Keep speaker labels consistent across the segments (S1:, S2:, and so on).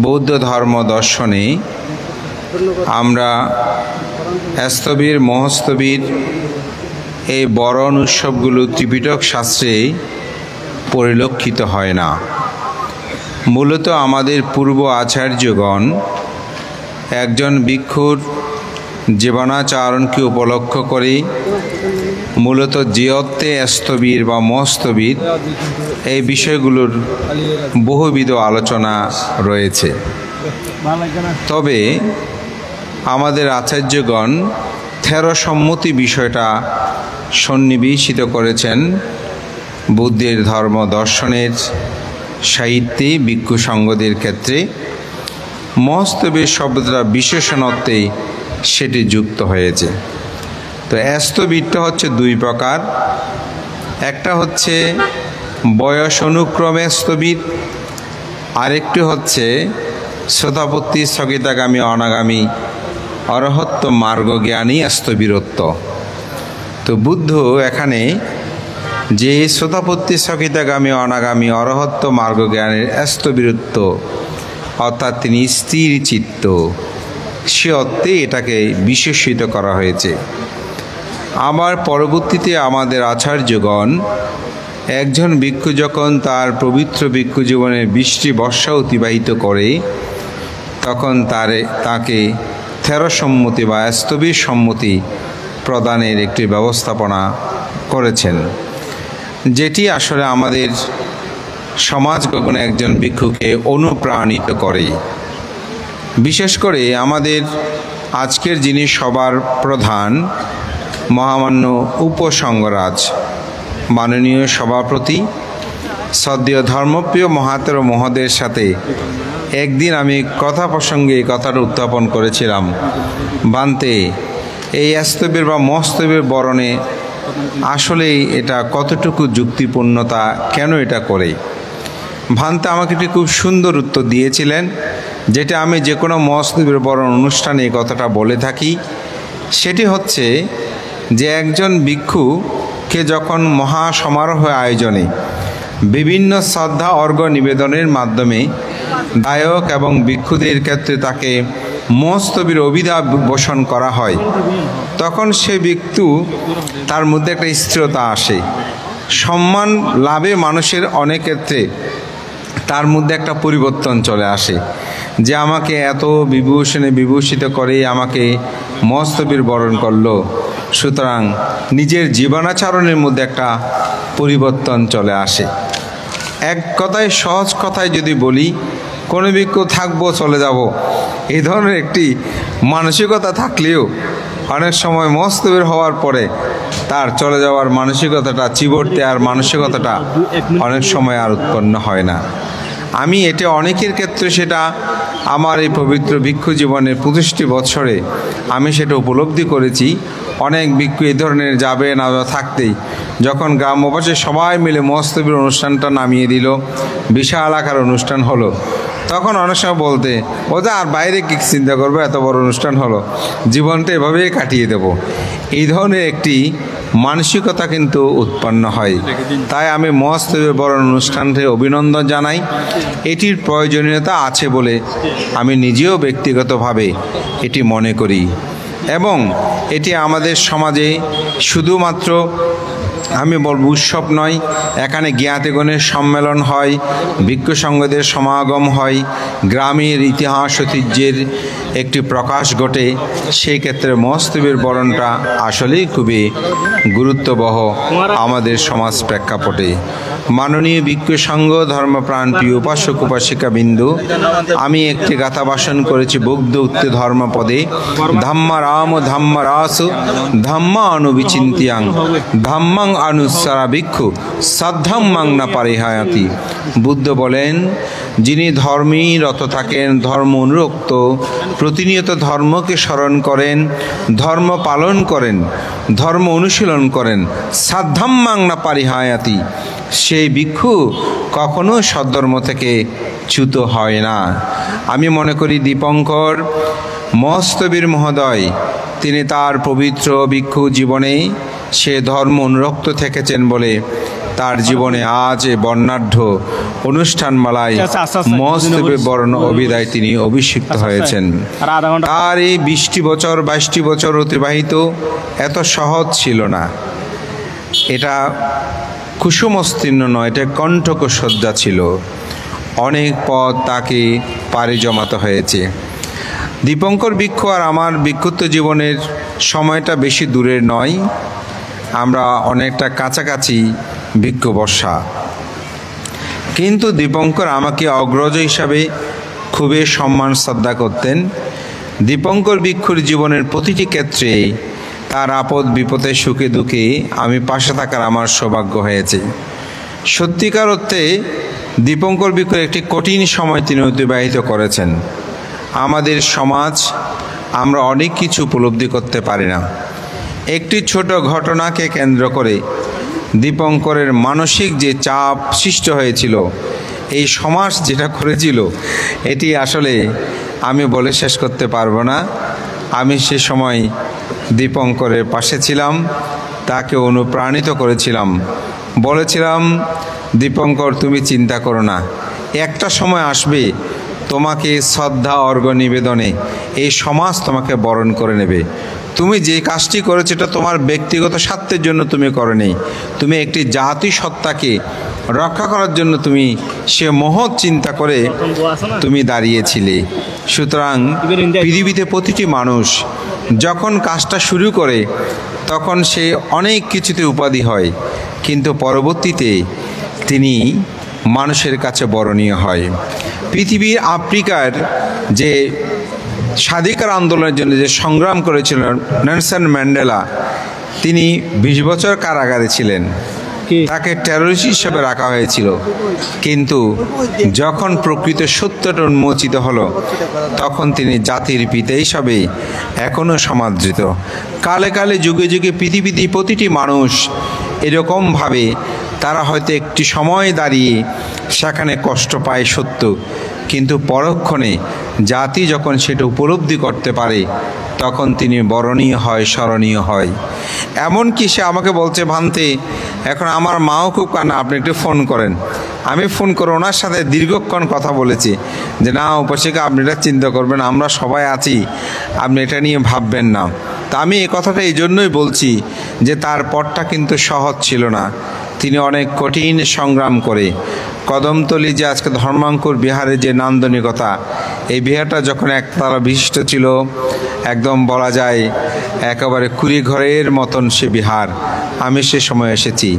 S1: বৌদ্ধ ধর্ম দর্শনে আমরা স্থবির মহস্তবির এই বরণ উৎসবগুলো ত্রিপিটক শাস্ত্রে পরিলক্ষিত হয় না। মূলত আমাদের পূর্ব আচার্যগণ একজন ভিক্ষুর জীবনাচরণকে উপলক্ষ করে মূলত যে অর্থে স্থবির বা মহস্তবির এই বিষয়গুলোর বহুবিধ আলোচনা রয়েছে। তবে আমাদের আচার্যগণ থেরো সম্মতি বিষয়টা সন্নিবেশিত করেছেন বুদ্ধের ধর্ম দর্শনের সাহিত্যে ভিক্ষু সঙ্গদের ক্ষেত্রে। মহস্তবির শব্দটা বিশেষণ অর্থে সেটি যুক্ত হয়েছে। তো স্থবিরটা হচ্ছে দুই প্রকার, একটা হচ্ছে বয়স অনুক্রমে স্থবির, আরেকটি হচ্ছে শ্রোতাপত্তি স্থগিতাগামী অনাগামী অরহত্ব মার্গজ্ঞানী স্থবিরত্ব। তো বুদ্ধ এখানে যে শ্রোতাপত্তি স্থগিতাগামী অনাগামী অরহত্ব মার্গজ্ঞানের স্থবিরত্ব অর্থাৎ তিনি স্থির চিত্ত, সে অর্থে এটাকে বিশেষিত করা হয়েছে। আবার পরবর্তীতে আমাদের আচার্যগণ একজন ভিক্ষু যখন তার পবিত্র ভিক্ষু জীবনে বৃষ্টি বর্ষা অতিবাহিত করে তখন তাকে থেরো সম্মতি বা স্থবির সম্মতি প্রদানের একটি ব্যবস্থাপনা করেছেন, যেটি আসলে আমাদের সমাজ গঠনে একজন ভিক্ষুকে অনুপ্রাণিত করে। বিশেষ করে আমাদের আজকের যিনি সবার প্রধান মহামান্য উপসংঘরাজ মাননীয় সভাপতি সদ্য ধর্মপ্রিয় মহাতের মহোদয়ের সাথে একদিন আমি কথা প্রসঙ্গে এই কথাটা উত্থাপন করেছিলাম, বান্তে এই স্থবির বা মহস্তবির বরণে আসলে এটা কতটুকু যুক্তিপূর্ণতা, কেন এটা করে। ভান্তে আমাকে একটি খুব সুন্দর উত্তর দিয়েছিলেন, যেটা আমি যে কোনো মহস্তবির বরণ অনুষ্ঠানে এই কথাটা বলে থাকি। সেটি হচ্ছে যে একজন ভিক্ষুকে যখন মহা সমারোহ আয়োজনে বিভিন্ন শ্রদ্ধা অর্ঘ্য নিবেদনের মাধ্যমে গায়ক এবং ভিক্ষুদের ক্ষেত্রে তাকে মহস্তবির অভিধা পোষণ করা হয়, তখন সে ভিক্ষু তার মধ্যে একটা স্থিরতা আসে, সম্মান লাভে মানুষের অনেক ক্ষেত্রে তার মধ্যে একটা পরিবর্তন চলে আসে, যে আমাকে এত বিভূষণে বিভূষিত করে আমাকে মহস্তবির বরণ করলো, সুতরাং নিজের জীবনাচরণের মধ্যে একটা পরিবর্তন চলে আসে। এক কথায়, সহজ কথায় যদি বলি, কোনো ভিক্ষু থাকবো চলে যাব এই ধরনের একটি মানসিকতা থাকলেও অনেক সময় মহস্তবির হওয়ার পরে তার চলে যাওয়ার মানসিকতাটা, চিবর দেওয়ার মানসিকতাটা অনেক সময় আর উৎপন্ন হয় না। আমি এটা অনেকের ক্ষেত্রে সেটা আমার এই পবিত্র ভিক্ষু জীবনের 25টি বৎসরে আমি সেটা উপলব্ধি করেছি। অনেক ভিক্ষু এই ধরনের যাবে না থাকতেই যখন গ্রামবাসী সবাই মিলে মহস্তবির অনুষ্ঠানটা নামিয়ে দিল, বিশাল আকার অনুষ্ঠান হলো, তখন অনেক সময় বলতে ওটা আর বাইরে কি চিন্তা করবো, এত বড় অনুষ্ঠান হলো, জীবনটা এভাবেই কাটিয়ে দেব, এই ধরনের একটি মানসিকতা কিন্তু উৎপন্ন হয়। তাই আমি মহস্তবির বরণ অনুষ্ঠানকে অভিনন্দন জানাই। এটির প্রয়োজনীয়তা আছে বলে আমি নিজেও ব্যক্তিগতভাবে এটি মনে করি, এবং এটি আমাদের সমাজে শুধুমাত্র আমি বলব উৎসব নয়, এখানে জ্ঞাতিগণের সম্মেলন হয়, ভিক্ষু সংঘদের সমাগম হয়, গ্রামের ইতিহাস ঐতিহ্যের একটি প্রকাশ ঘটে। সেই ক্ষেত্রে মহস্তবির বরণটা আসলেই খুবই গুরুত্ববহ আমাদের সমাজ প্রেক্ষাপটে। মাননীয় ভিক্ষু সংঘ ধর্মপ্রাণ প্রিয় উপাসক উপাসিকা বিন্দু, আমি একটি গাথা ভাষণ করেছি বুদ্ধ উত্তে ধর্মপদে, ধাম্মা রাম ধাম্মা রাসু ধাম্মা অনুবিচিন্তিয়াং ধাম্মাং অনুসারা ভিক্ষু সাধ্যাম্মাং না পারিহায়াতি। বুদ্ধ বলেন, যিনি ধর্মী রত থাকেন, ধর্ম অনুরক্ত, প্রতিনিয়ত ধর্মকে স্মরণ করেন, ধর্ম পালন করেন, ধর্ম অনুশীলন করেন, সাধ্যাম্মাং না পারিহায়াতি, সেই ভিক্ষু কখনো সদ্ধর্ম থেকে চ্যুত হয় না। আমি মনে করি দীপঙ্কর মহস্তবির মহোদয় তিনি তার পবিত্র ভিক্ষু জীবনে সে ধর্ম অনুরক্ত থেকেছেন বলে তার জীবনে আজ এই বর্ণাঢ্য অনুষ্ঠানমালায় মহস্তবে বর্ণ অভিধায় তিনি অভিষিক্ত হয়েছেন। তার এই 20টি বছর 22টি বছর অতিবাহিত এত সহজ ছিল না। এটা কুসুমস্তীর্ণ নয়, এটা কণ্ঠকসজ্জা ছিল। অনেক পথ তাকে পাড়ি জমাতে হয়েছে। দীপঙ্কর ভিক্ষু আর আমার ভিক্ষুত্ব জীবনের সময়টা বেশি দূরের নয়, আমরা অনেকটা কাছাকাছি ভিক্ষু বর্ষা। কিন্তু দীপঙ্কর আমাকে অগ্রজ হিসাবে খুবই সম্মান শ্রদ্ধা করতেন। দীপঙ্কর ভিক্ষুর জীবনের প্রতিটি ক্ষেত্রে তার আপদ বিপদে সুখে দুঃখে আমি পাশে থাকার আমার সৌভাগ্য হয়েছে। সত্যিকার অর্থে দীপঙ্কর ভিক্ষুর একটি কঠিন সময় তিনি অতিবাহিত করেছেন। আমাদের সমাজ আমরা অনেক কিছু উপলব্ধি করতে পারি না। একটি ছোট ঘটনাকে কেন্দ্র করে দীপঙ্করের মানসিক যে চাপ সৃষ্টি হয়েছিল, এই সমাজ যেটা করেছিল, এটি আসলে আমি বলে শেষ করতে পারবো না। আমি সে সময় দীপঙ্করের পাশে ছিলাম, তাকে অনুপ্রাণিত করেছিলাম, বলেছিলাম, দীপঙ্কর তুমি চিন্তা করো না, একটা সময় আসবে তোমাকে শ্রদ্ধা অর্ঘ্য নিবেদনে এই সমাজ তোমাকে বরণ করে নেবে। তুমি যে কাজটি করেছো এটা তোমার ব্যক্তিগত স্বার্থের জন্য তুমি করোনি, তুমি একটি জাতি সত্তাকে রক্ষা করার জন্য তুমি সে মহৎ চিন্তা করে তুমি দাঁড়িয়েছিলে। সুতরাং পৃথিবীতে প্রতিটি মানুষ যখন কাজটা শুরু করে তখন সে অনেক কিছুতে উপাধি হয়, কিন্তু পরবর্তীতে তিনি মানুষের কাছে বরণীয় হয়। পৃথিবীর আফ্রিকার যে স্বাধিকার আন্দোলনের জন্য যে সংগ্রাম করেছিলেন নেলসন ম্যান্ডেলা, তিনি 20 বছর কারাগারে ছিলেন, তাকে টেররিস্ট হিসেবে রাখা হয়েছিল। কিন্তু যখন প্রকৃত সত্যটা উন্মোচিত হলো তখন তিনি জাতির পিতা হিসাবে এখনও সমাদৃত। কালে কালে যুগে যুগে পৃথিবীতে প্রতিটি মানুষ এরকমভাবে তারা হয়তো একটি সময় দাঁড়িয়ে সেখানে কষ্ট পায় সত্য, কিন্তু পরক্ষণে জাতি যখন সেটা উপলব্ধি করতে পারে তখন তিনি বরণীয় হয়, স্মরণীয় হয়। এমনকি সে আমাকে বলছে, ভান্তে এখন আমার মাও খুব কান্না, আপনি একটু ফোন করেন। আমি ফোন করে ওনার সাথে দীর্ঘক্ষণ কথা বলেছি যে না উপাসিকা, আপনি এটা চিন্তা করবেন, আমরা সবাই আছি, আপনি এটা নিয়ে ভাববেন না। তা আমি এই কথাটা এই জন্যই বলছি যে তার পথটা কিন্তু সহজ ছিল না। তিনি অনেক কঠিন সংগ্রাম করে কদমতলী যে আজকে ধর্মাঙ্কুর বিহারের যে নান্দনিকতা, এই বিহারটা যখন একতলা বিশিষ্ট ছিল, একদম বলা যায় একেবারে কুড়ি ঘরের মতন সে বিহার, আমি সে সময় এসেছি।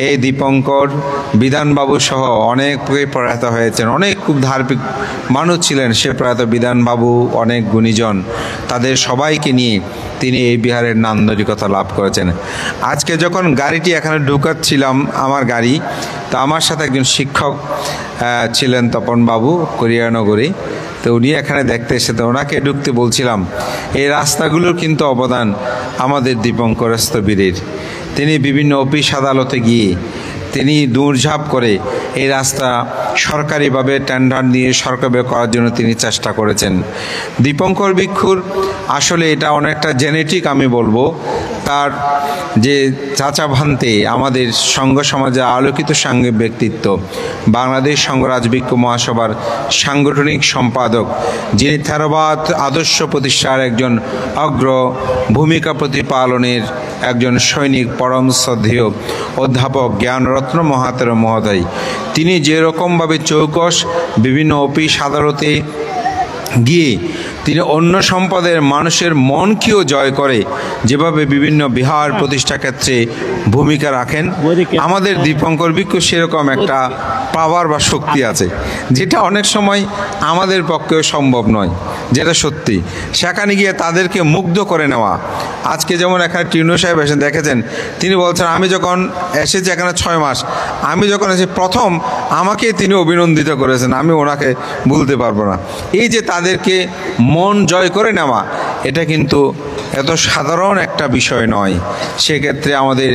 S1: এই দীপঙ্কর বিধানবাবু সহ অনেক প্রয়াত হয়েছেন, অনেক খুব ধার্মিক মানুষ ছিলেন সে প্রয়াত বিধানবাবু, অনেক গুণীজন, তাদের সবাইকে নিয়ে তিনি এই বিহারের নান্দনিকতা লাভ করেছেন। আজকে যখন গাড়িটি এখানে ঢুকাচ্ছিলাম, আমার গাড়ি, তো আমার সাথে একজন শিক্ষক ছিলেন তপনবাবু করিয়ানগরে, তো উনি এখানে দেখতে এসেছে, ওনাকে ঢুকতে বলছিলাম। এই রাস্তাগুলোর কিন্তু অবদান আমাদের দীপঙ্কর স্থবিরের। তিনি বিভিন্ন অফিস আদালতে গিয়ে তিনি দৌড়ঝাঁপ করে এই রাস্তা সরকারিভাবে টেন্ডার নিয়ে সরকারি করার জন্য তিনি চেষ্টা করেছেন। দীপঙ্কর ভিক্ষুর আসলে এটা অনেকটা জেনেটিক আমি বলবো। তার যে চাচা ভান্তে আমাদের সংঘ সমাজে আলোকিত সাংঘিক ব্যক্তিত্ব, বাংলাদেশ সংঘ রাজভিক্ষু মহাসভার সাংগঠনিক সম্পাদক, যিনি থেরবাদ আদর্শ প্রতিষ্ঠার একজন অগ্র ভূমিকা প্রতিপালনের একজন সৈনিক, পরম শ্রদ্ধেয় অধ্যাপক জ্ঞানরত্ন মহাতের মহোদয়, তিনি যেরকমভাবে চৌকস বিভিন্ন অফিস আদালতে গিয়ে তিনি অন্য সম্পদের মানুষের মনকেও জয় করে যেভাবে বিভিন্ন বিহার প্রতিষ্ঠা ক্ষেত্রে ভূমিকা রাখেন, আমাদের দীপঙ্কর ভিক্ষু সেরকম একটা পাওয়ার বা শক্তি আছে যেটা অনেক সময় আমাদের পক্ষেও সম্ভব নয়, যেটা সত্যি। সেখানে গিয়ে তাদেরকে মুগ্ধ করে নেওয়া। আজকে যেমন এখানে টিনু সাহেব এসে দেখেছেন, তিনি বলছেন আমি যখন এসেছি এখানে 6 মাস, আমি যখন এসে প্রথম আমাকে তিনি অভিনন্দিত করেছেন, আমি ওনাকে ভুলতে পারবো না। এই যে তাদেরকে মন জয় করে নেওয়া, এটা কিন্তু এত সাধারণ একটা বিষয় নয়। সেক্ষেত্রে আমাদের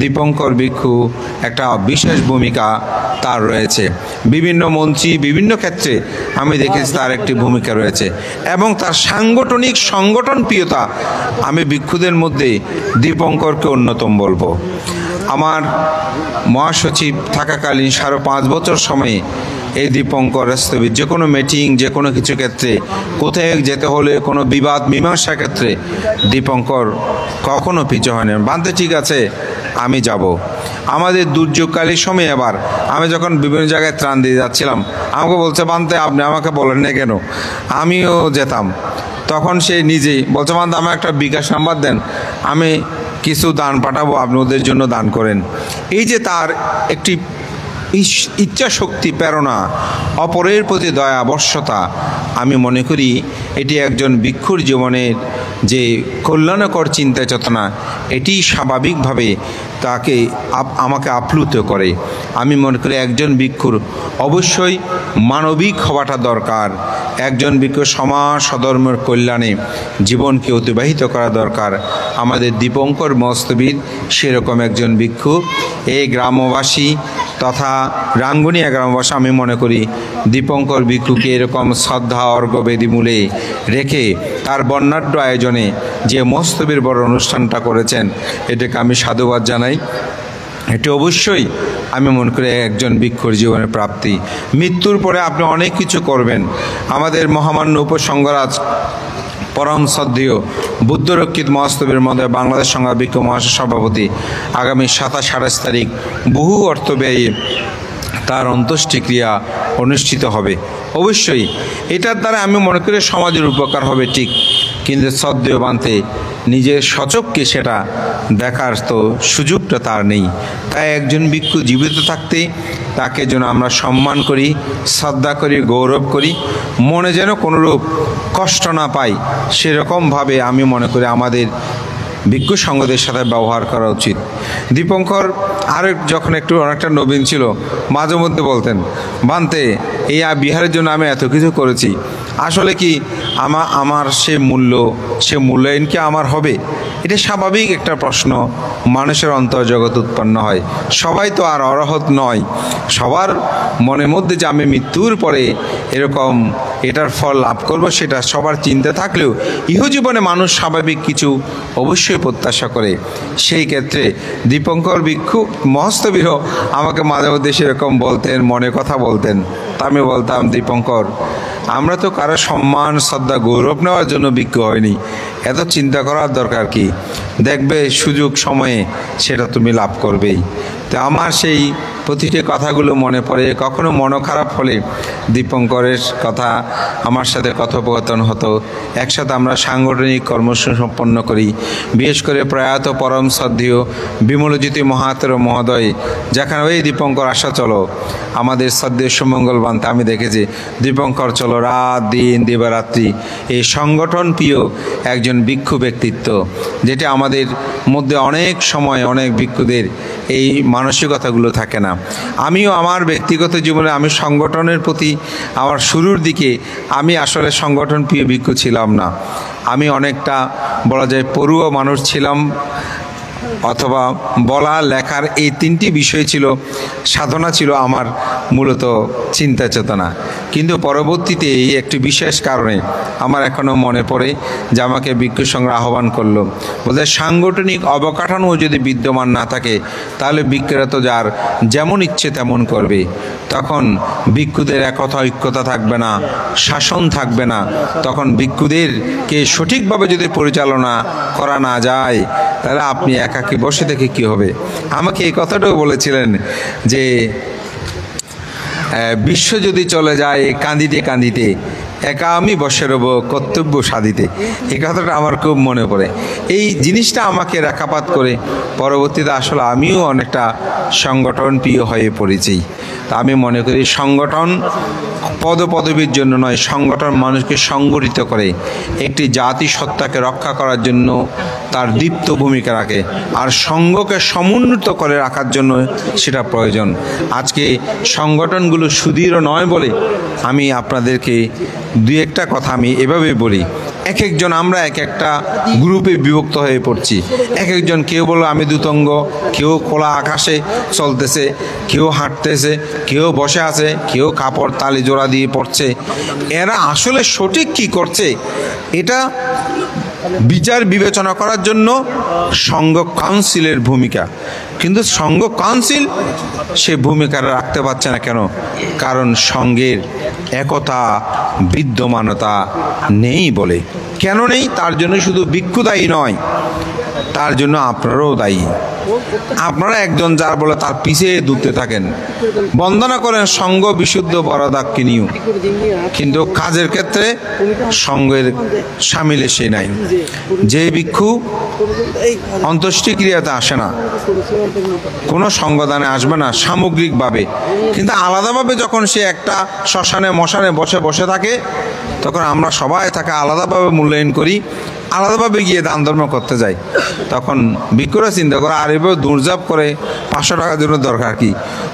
S1: দীপঙ্কর ভিক্ষু একটা বিশেষ ভূমিকা তার রয়েছে। বিভিন্ন মন্ত্রী বিভিন্ন ক্ষেত্রে আমি দেখেছি তার একটি ভূমিকা রয়েছে, এবং তার সাংগঠনিক সংগঠন প্রিয়তা আমি ভিক্ষুদের মধ্যে দীপঙ্করকে অন্যতম বলবো। আমার মহাসচিব থাকাকালীন 5.5 বছর সময়ে এই দীপঙ্কর স্থবির যে কোনো মিটিং, যে কোনো কিছু ক্ষেত্রে, কোথায় যেতে হলে কোনো বিবাদ মীমাংসার ক্ষেত্রে দীপঙ্কর কখনো পিছু হয়নি। বানতে ঠিক আছে, আমি যাব। আমাদের দুর্যোগকালীন সময় আবার আমি যখন বিভিন্ন জায়গায় ত্রাণ দিয়ে যাচ্ছিলাম, আমাকে বলছে বানতে আপনি আমাকে বলেন না কেন, আমিও যেতাম। তখন সে নিজেই বলছে বানতে আমার একটা বিকাশ নাম্বার দেন, আমি কিছু দান পাঠাবো, আপনি ওদের জন্য দান করেন। এই যে তার একটি ইচ্ছা শক্তি, প্রেরণা, অপরের প্রতি দয়া বর্ষতা, আমি মনে করি এটি একজন ভিক্ষুর জীবনের যে কল্যাণকর চিন্তা চেতনা, এটি স্বাভাবিকভাবে তাকে আমাকে আপ্লুত করে। আমি মনে করি একজন ভিক্ষুর অবশ্যই মানবিক হওয়াটা দরকার। একজন ভিক্ষু সমাজ সধর্মের কল্যাণে জীবনকে অতিবাহিত করা দরকার। আমাদের দীপঙ্কর মস্তবীর সেরকম একজন ভিক্ষু। এই গ্রামবাসী তথা রাঙ্গুনিয়া গ্রামবাসী আমি মনে করি দীপঙ্কর ভিক্ষুকে এরকম শ্রদ্ধা অর্ঘ্যবেদী মূলে রেখে তার বর্ণাঢ্য আয়োজনে যে মস্তবীর বড় অনুষ্ঠানটা করেছেন, এটাকে আমি সাধুবাদ জানাই। এটি অবশ্যই আমি মনে করি একজন ভিক্ষুর জীবনের প্রাপ্তি। মৃত্যুর পরে আপনি অনেক কিছু করবেন। আমাদের মহামান্য উপসংঘরাজ পরম শ্রদ্ধেয় বুদ্ধরক্ষিত মহাস্তবীর মধ্যে বাংলাদেশ সংঘ ভিক্ষু মহাসভার সভাপতি আগামী 27-28 তারিখ বহু অর্থ ব্যয়ে তার অন্ত্যেষ্টিক্রিয়া অনুষ্ঠিত হবে। অবশ্যই এটার দ্বারা আমি মনে করি সমাজের উপকার হবে ঠিক, কিন্তু শ্রদ্ধেয় বানতে নিজের সচক্ষে সেটা দেখার তো সুযোগটা তার নেই। তাই একজন ভিক্ষু জীবিত থাকতে তাকে যেন আমরা সম্মান করি, শ্রদ্ধা করি, গৌরব করি, মনে যেন কোনোরূপ কষ্ট না পাই, সেরকমভাবে আমি মনে করি আমাদের ভিক্ষু সংঘদের সাথে ব্যবহার করা উচিত। দীপঙ্কর আরও যখন একটু অনেকটা নবীন ছিল, মাঝে মধ্যে বলতেন বানতে এই বিহারের জন্য আমি এত কিছু করেছি, আসলে কি আমার সে মূল্যায়ন কি আমার হবে? এটা স্বাভাবিক একটা প্রশ্ন মানুষের অন্তর্জগৎ উৎপন্ন হয়। সবাই তো আর অরহৎ নয়, সবার মনের মধ্যে যে আমি মৃত্যুর পরে এরকম এটার ফল লাভ করব সেটা সবার চিন্তা থাকলেও ইহজীবনে মানুষ স্বাভাবিক কিছু অবশ্যই প্রত্যাশা করে। সেই ক্ষেত্রে দীপঙ্কর ভিক্ষু মহাস্তবীরও আমাকে মাঝে মধ্যে সেরকম বলতেন, মনে কথা বলতেন। তা আমি বলতাম দীপঙ্কর, আমরা তো কারো সম্মান শ্রদ্ধা গৌরব নেওয়ার জন্য ভিক্ষু হয়নি, এত চিন্তা করার দরকার কি? দেখবে সুযোগ সময়ে সেটা তুমি লাভ করবেই। তো আমার সেই প্রতিটি কথাগুলো মনে পড়ে। কখনো মন খারাপ হলে দীপঙ্করের কথা আমার সাথে কথোপকথন হতো। একসাথে আমরা সাংগঠনিক কর্মসূচি সম্পন্ন করি। বিশেষ করে প্রয়াত পরম শ্রদ্ধেয় বিমলজ্যোতি মহাতের মহোদয় যেখানে ওই দীপঙ্কর আসা চলো, আমাদের শ্রদ্ধেয় সুমঙ্গল বানতে আমি দেখেছি দীপঙ্কর চলো, রাত দিন দিবারাত্রি এই সংগঠন প্রিয় একজন ভিক্ষু ব্যক্তিত্ব, যেটা আমাদের মধ্যে অনেক সময় অনেক ভিক্ষুদের এই মানসিকতাগুলো থাকে না। আমিও আমার ব্যক্তিগত জীবনে আমি সংগঠনের প্রতি আমার শুরুর দিকে আমি আসলে সংগঠন প্রিয় ভিক্ষু ছিলাম না। আমি অনেকটা বলা যায় পড়ুয়া মানুষ ছিলাম, অথবা বলা লেখার এই তিনটি বিষয় ছিল, সাধনা ছিল আমার মূলত চিন্তা চেতনা। কিন্তু পরবর্তীতে এই একটি বিশেষ কারণে আমার এখনও মনে পড়ে যে আমাকে ভিক্ষু সংঘ আহ্বান করলো, বলতে সাংগঠনিক অবকাঠামো যদি বিদ্যমান না থাকে তাহলে ভিক্ষুরা তো যার যেমন ইচ্ছে তেমন করবে, তখন ভিক্ষুদের একতা ঐক্যতা থাকবে না, শাসন থাকবে না। তখন ভিক্ষুদেরকে সঠিকভাবে যদি পরিচালনা করা না যায় তাহলে আপনি একাকী বসে থেকে কি হবে? আমাকে এই কথাটাও বলেছিলেন যে বিশ্ব যদি চলে যায় কাঁদিতে কাঁদিতে, একা আমি বসে রব কর্তব্য সাধিতে। এই কথাটা আমার খুব মনে পড়ে। এই জিনিসটা আমাকে রেখাপাত করে পরবর্তীতে আসলে আমিও অনেকটা সংগঠন প্রিয় হয়ে পড়েছি। তা আমি মনে করি সংগঠন পদপদবীর জন্য নয়, সংগঠন মানুষকে সংগঠিত করে, একটি জাতি সত্তাকে রক্ষা করার জন্য তার দীপ্ত ভূমিকা রাখে, আর সংঘকে সমুন্নত করে রাখার জন্য সেটা প্রয়োজন। আজকে সংগঠনগুলো সুদৃঢ় নয় বলে আমি আপনাদেরকে দুই একটা কথা আমি এভাবে বলি। এক একজন আমরা এক একটা গ্রুপে বিভক্ত হয়ে পড়ছি। এক একজন কেউ বলল আমি দুতঙ্গ, কেউ খোলা আকাশে চলতেছে, কেউ হাঁটতেছে, কেউ বসে আছে, কেউ কাপড় তালি জোড়া দিয়ে পড়ছে। এরা আসলে সঠিক কি করছে এটা বিচার বিবেচনা করার জন্য সংঘ কাউন্সিলের ভূমিকা। কিন্তু সংঘ কাউন্সিল সে ভূমিকা রাখতে পারছে না। কেন? কারণ সংঘের একতা বিদ্যমানতা নেই বলে। কেন নেই? তার জন্য শুধু ভিক্ষু দায়ী নয়, তার জন্য আপনারাও দায়ী। আপনারা একজন যার বলে তার পিছিয়ে দূরতে থাকেন, বন্দনা করেন সংঘ বিশুদ্ধ বরদাক্ষিণীয়, কিন্তু কাজের ক্ষেত্রে সংঘের সামিল সে নাই। যে ভিক্ষু অন্ত্যেষ্টিক্রিয়াতে আসে না, কোনো সংগদানে আসবে না সামগ্রিকভাবে, কিন্তু আলাদাভাবে যখন সে একটা শ্মশানে মশানে বসে বসে থাকে, তখন আমরা সবাই তাকে আলাদাভাবে মূল্যায়ন করি, আলাদাভাবে গিয়ে দান ধর্ম করতে যাই। তখন ভিক্ষুরা চিন্তা করে, আর এভাবে দুর্জাপ করে 500 টাকার জন্য দরকার কি?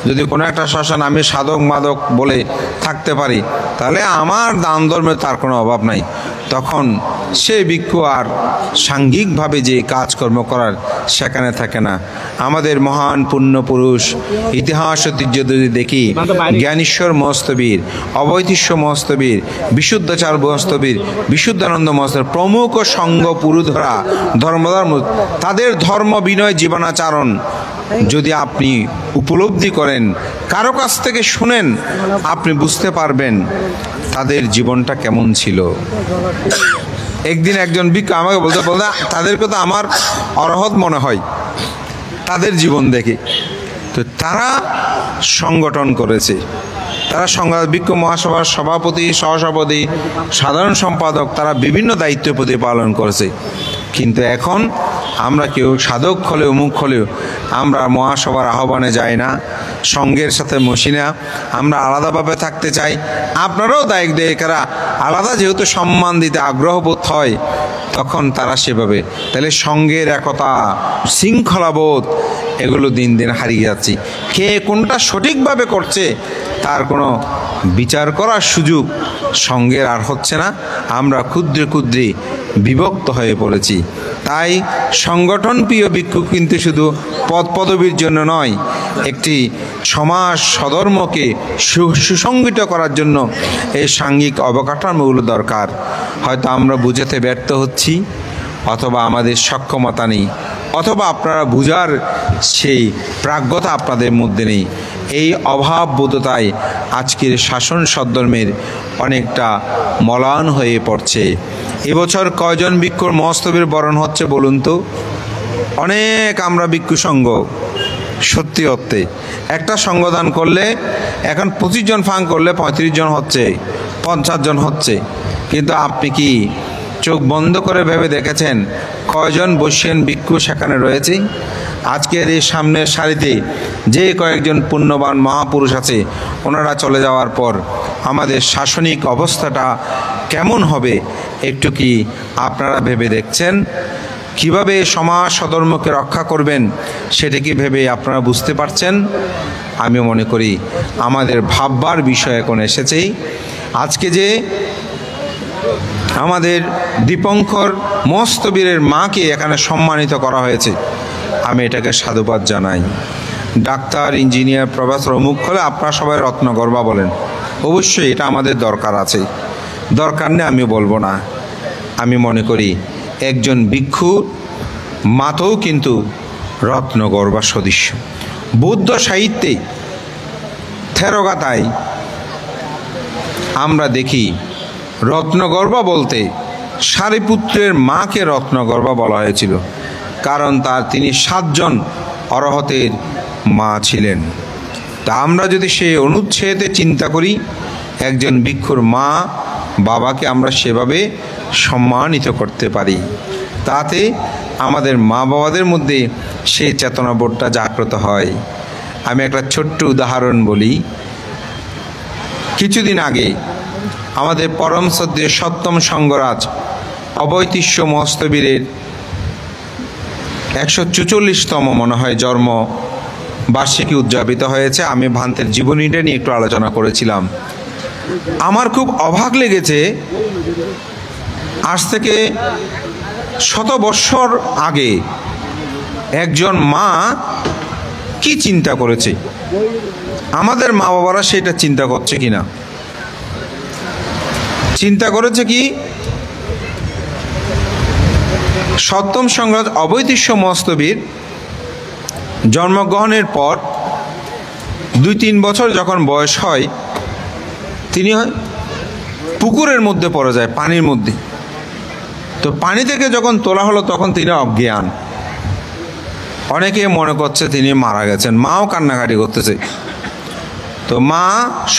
S1: যদি কোনো একটা শ্মশান আমি সাধক মাদক বলে থাকতে পারি, তাহলে আমার দান ধর্মে তার কোনো অভাব নাই। তখন সে ভিক্ষু আর সাংঘিকভাবে যে কাজকর্ম করার সেখানে থাকে না। আমাদের মহান পুণ্যপুরুষ ইতিহাস ঐতিহ্য যদি দেখি, জ্ঞানেশ্বর মহস্তবীর, অবৈতিষ্য মহস্তবীর, বিশুদ্ধাচার মহস্তবীর, বিশুদ্ধানন্দ মহস্তবীর প্রমুখ সংঘ পুরুধরা ধর্মধর্ম, তাদের ধর্ম বিনয় জীবনাচরণ যদি আপনি উপলব্ধি করেন, কারো কাছ থেকে শুনেন, আপনি বুঝতে পারবেন তাদের জীবনটা কেমন ছিল। একদিন একজন ভিক্ষু আমাকে বলতে তাদেরকে তো আমার অরহত মনে হয় তাদের জীবন দেখে। তো তারা সংগঠন করেছে, তারা ভিক্ষু মহাসভার সভাপতি, সহসভাপতি, সাধারণ সম্পাদক, তারা বিভিন্ন দায়িত্ব প্রতিপালন করেছে। কিন্তু এখন আমরা কেউ সাধক হলেও মুখ হলেও আমরা মহাসভার আহ্বানে যাই না, সংঘের সাথে মসি না, আমরা আলাদাভাবে থাকতে চাই। আপনারাও দায়িত্বরা আলাদা যেহেতু সম্মান দিতে আগ্রহ বোধ হয়, তখন তারা সেভাবে, তাহলে সংঘের একতা শৃঙ্খলাবোধ এগুলো দিন দিন হারিয়ে যাচ্ছে। কে কোনটা সঠিকভাবে করছে তার কোনো বিচার করার সুযোগ সংঘের আর হচ্ছে না। আমরা ক্ষুদ্রে ক্ষুদ্রে বিভক্ত হয়ে পড়েছি। তাই সংগঠন প্রিয় ভিক্ষু কিন্তু শুধু পদ পদবীর জন্য নয়, একটি সমাজ সধর্মকে সুসংগঠিত করার জন্য এই সাংঘিক অবকাঠামোগুলো দরকার। হয়তো আমরা বুঝাতে ব্যর্থ হচ্ছি, অথবা আমাদের সক্ষমতা নেই, অথবা আপনারা বুঝার সেই প্রাজ্ঞতা আপনাদের মধ্যে নেই। এই অভাববোধতায় আজকের শাসন সদ্ধর্মের অনেকটা ম্লান হয়ে পড়ছে। এবছর কয়জন ভিক্ষুর মহস্তবীর বরণ হচ্ছে বলুন তো? অনেক আমরা ভিক্ষু সংঘ, সত্যি অর্থে একটা সংগদান করলে এখন 25 জন ফাং করলে 35 জন হচ্ছে, 50 জন হচ্ছে। কিন্তু আপনি কি চোখ বন্ধ করে ভেবে দেখেছেন কয়জন বৈশ্যেন ভিক্ষু সেখানে রয়েছে? আজকের এই সামনের সারিতে যে কয়েকজন পুণ্যবান মহাপুরুষ আছে, ওনারা চলে যাওয়ার পর আমাদের শাসনিক অবস্থাটা কেমন হবে একটু কি আপনারা ভেবে দেখছেন? কিভাবে সমাজ সধর্মকে রক্ষা করবেন সেটা কি ভেবে আপনারা বুঝতে পারছেন? আমি মনে করি আমাদের ভাববার বিষয় এখন এসেছেই। আজকে যে আমাদের দীপঙ্কর মহস্তবীরের মাকে এখানে সম্মানিত করা হয়েছে, আমি এটাকে সাধুবাদ জানাই। ডাক্তার, ইঞ্জিনিয়ার, প্রফেসর অমুক হলে আপনারা সবাই রত্নগর্ভা বলেন, অবশ্যই এটা আমাদের দরকার আছে, দরকার নেই আমি বলবো না। আমি মনে করি একজন ভিক্ষুর মাতেও কিন্তু রত্নগর্ভা সদৃশ। বৌদ্ধ সাহিত্যে থেরগাথায় আমরা দেখি রত্নগর্ভা বলতে সারিপুত্রের মাকে রত্নগর্ভা বলা হয়েছিল, কারণ তিনি 7 জন অরহতের মা ছিলেন। তা আমরা যদি সেই অনুচ্ছেদে চিন্তা করি, একজন ভিক্ষুর মা বাবাকে আমরা সেভাবে সম্মানিত করতে পারি, তাতে আমাদের মা বাবাদের মধ্যে সেই চেতনাবোধটা জাগ্রত হয়। আমি একটা ছোট্ট উদাহরণ বলি। কিছুদিন আগে আমাদের পরম শ্রদ্ধেয় সপ্তম সংঘরাজ অবৈতিষ্য মহস্তবীরের 144তম মনে হয় জন্ম বার্ষিকী উদযাপিত হয়েছে। আমি ভান্তের জীবনীটা নিয়ে একটু আলোচনা করেছিলাম। আমার খুব অবাক লেগেছে, আজ থেকে 100 বৎসর আগে একজন মা কি চিন্তা করেছে, আমাদের মা বাবারা সেটা চিন্তা করছে কিনা। চিন্তা করেছে কি, সপ্তম সংঘরাজ অবৈতিষ্য মহস্তবীর জন্মগ্রহণের পর 2-3 বছর যখন বয়স হয়, তিনি পুকুরের মধ্যে পড়ে যায়, পানির মধ্যে। তো পানি থেকে যখন তোলা হলো তখন তিনি অজ্ঞান। অনেকে মনে করছে তিনি মারা গেছেন, মাও কান্নাকাটি করতেছে। তো মা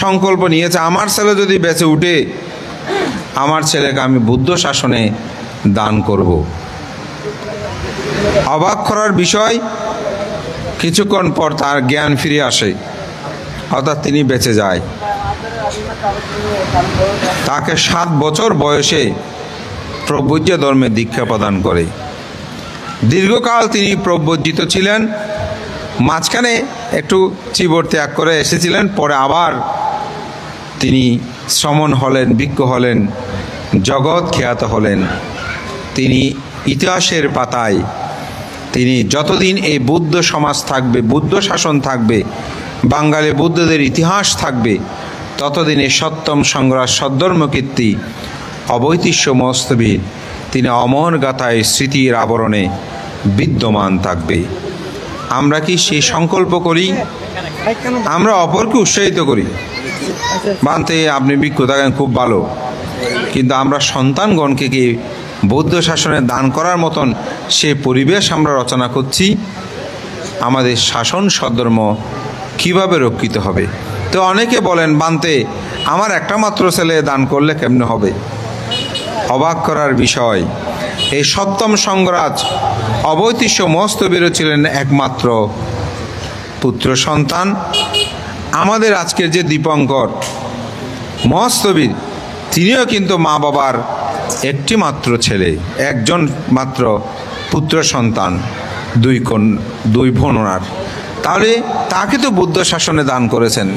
S1: সংকল্প নিয়েছে, আমার ছেলে যদি বেঁচে উঠে, আমার ছেলেকে আমি বুদ্ধ শাসনে দান করব। অবাক করার বিষয়, কিছুক্ষণ পর তার জ্ঞান ফিরে আসে, অর্থাৎ তিনি বেঁচে যায়। তাকে 7 বছর বয়সে প্রব্রজ্য ধর্মে দীক্ষা প্রদান করে। দীর্ঘকাল তিনি প্রব্রজিত ছিলেন, মাঝখানে একটু চিবর ত্যাগ করে এসেছিলেন, পরে আবার তিনি শ্রমণ হলেন, ভিক্ষু হলেন, জগৎ খ্যাত হলেন। তিনি ইতিহাসের পাতায়, তিনি যতদিন এই বৌদ্ধ সমাজ থাকবে, বৌদ্ধ শাসন থাকবে, বাঙালি বৌদ্ধদের ইতিহাস থাকবে, ততদিনে সত্যম সংগ্রাস সদ্ধর্মকীর্তি অবৈতিষ্য মস্তবীর তিনি অমর গাথায় স্মৃতির আবরণে বিদ্যমান থাকবে। আমরা কি সেই সংকল্প করি? আমরা অপরকে উৎসাহিত করি, বানতে আপনি ভিক্ষু থাকেন, খুব ভালো, কিন্তু আমরা সন্তানগণকে কি বৌদ্ধ শাসনে দান করার মতন সে পরিবেশ আমরা রচনা করছি? আমাদের শাসন সদ্ধর্ম কিভাবে রক্ষিত হবে? তো অনেকে বলেন, বানতে আমার একটা মাত্র ছেলে দান করলে কেমনে হবে? অবাক করার বিষয়, এই সপ্তম সংগ্রাজ অবৈতিষ্য মস্তবীরও ছিলেন একমাত্র পুত্র সন্তান। আমাদের আজকের যে দীপঙ্কর মস্তবীর, তিনিও কিন্তু মা বাবার একটি মাত্র ছেলে, একজন মাত্র পুত্র সন্তান, 2 বোন ওনার। তাহলে তাকে তো বুদ্ধ শাসনে দান করেছেন।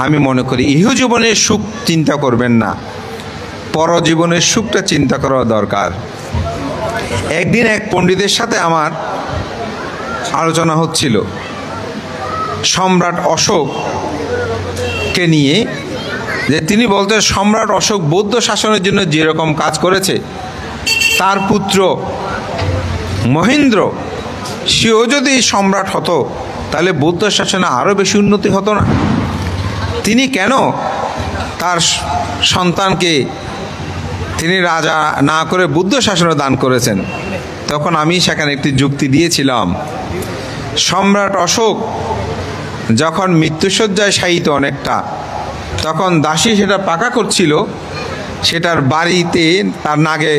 S1: আমি মনে করি ইহ জীবনের সুখ চিন্তা করবেন না, পরজীবনের সুখটা চিন্তা করা দরকার। একদিন এক পণ্ডিতের সাথে আমার আলোচনা হচ্ছিল সম্রাট অশোককে নিয়ে, যে তিনি বলতেন সম্রাট অশোক বৌদ্ধ শাসনের জন্য যেরকম কাজ করেছে, তার পুত্র মহেন্দ্র সেও যদি সম্রাট হতো তাহলে বৌদ্ধ শাসনে আরও বেশি উন্নতি হতো না? তিনি কেন তার সন্তানকে তিনি রাজা না করে বুদ্ধ শাসনে দান করেছেন? তখন আমি সেখানে একটি যুক্তি দিয়েছিলাম, সম্রাট অশোক যখন মৃত্যুশয্যায় শায়িত অনেকটা, তখন দাসী সেটা পাকা করছিল, সেটার বাড়িতে তার নাগে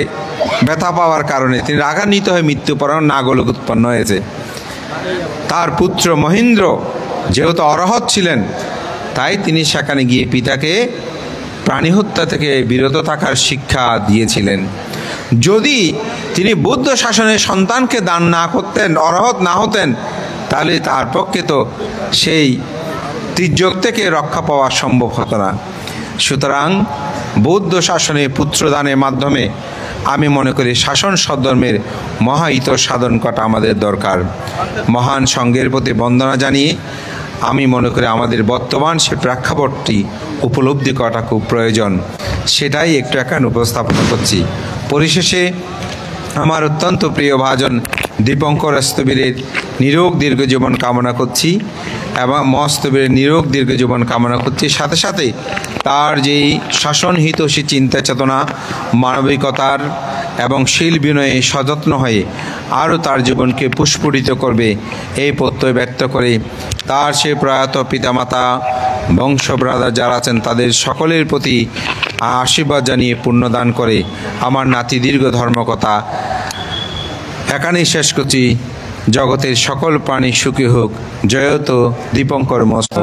S1: ব্যথা পাওয়ার কারণে তিনি রাগান্বিত হয়ে মৃত্যুপরণ নাগলোক উৎপন্ন হয়েছে। তার পুত্র মহেন্দ্র যেহেতু অরহৎ ছিলেন, তাই তিনি সেখানে গিয়ে পিতাকে প্রাণী হত্যা থেকে বিরত থাকার শিক্ষা দিয়েছিলেন। যদি তিনি বৌদ্ধ শাসনে সন্তানকে দান না করতেন, অরহৎ না হতেন, তাহলে তার পক্ষে তো সেই তির্যক থেকে রক্ষা পাওয়া সম্ভব হতো না। সুতরাং বৌদ্ধ শাসনে পুত্রদানের মাধ্যমে আমি মনে করি শাসন সদ্ধর্মের মহাহিত সাধন করা আমাদের দরকার। মহান সংঘের প্রতি বন্দনা জানিয়ে আমি মনে করি আমাদের বর্তমান সে প্রেক্ষাপটটি উপলব্ধি করাটা খুব প্রয়োজন, সেটাই একটু এখানে উপস্থাপন করছি। পরিশেষে আমার অত্যন্ত প্রিয় ভাজন দীপঙ্কর স্থবিরের নিরোগ দীর্ঘ জীবন কামনা করছি এবং মস্তবীরের নিরোগ দীর্ঘ জীবন কামনা করছি। সাথে সাথে তার যেই শাসন হিতৈষী চিন্তা চেতনা, মানবিকতার এবং শীল বিনয়ে সযত্ন হয়ে আরও তার জীবনকে পুষ্পরিত করবে, এই প্রত্যয় ব্যক্ত করে তার সে প্রয়াত পিতামাতা বংশ ব্রাদার যারা আছেন তাদের সকলের প্রতি আশীর্বাদ জানিয়ে পুণ্যদান করে আমার নাতি দীর্ঘ ধর্মকথা এখানেই শেষ করছি। জগতের সকল প্রাণী সুখী হোক। জয়ত দীপঙ্কর মস্ত।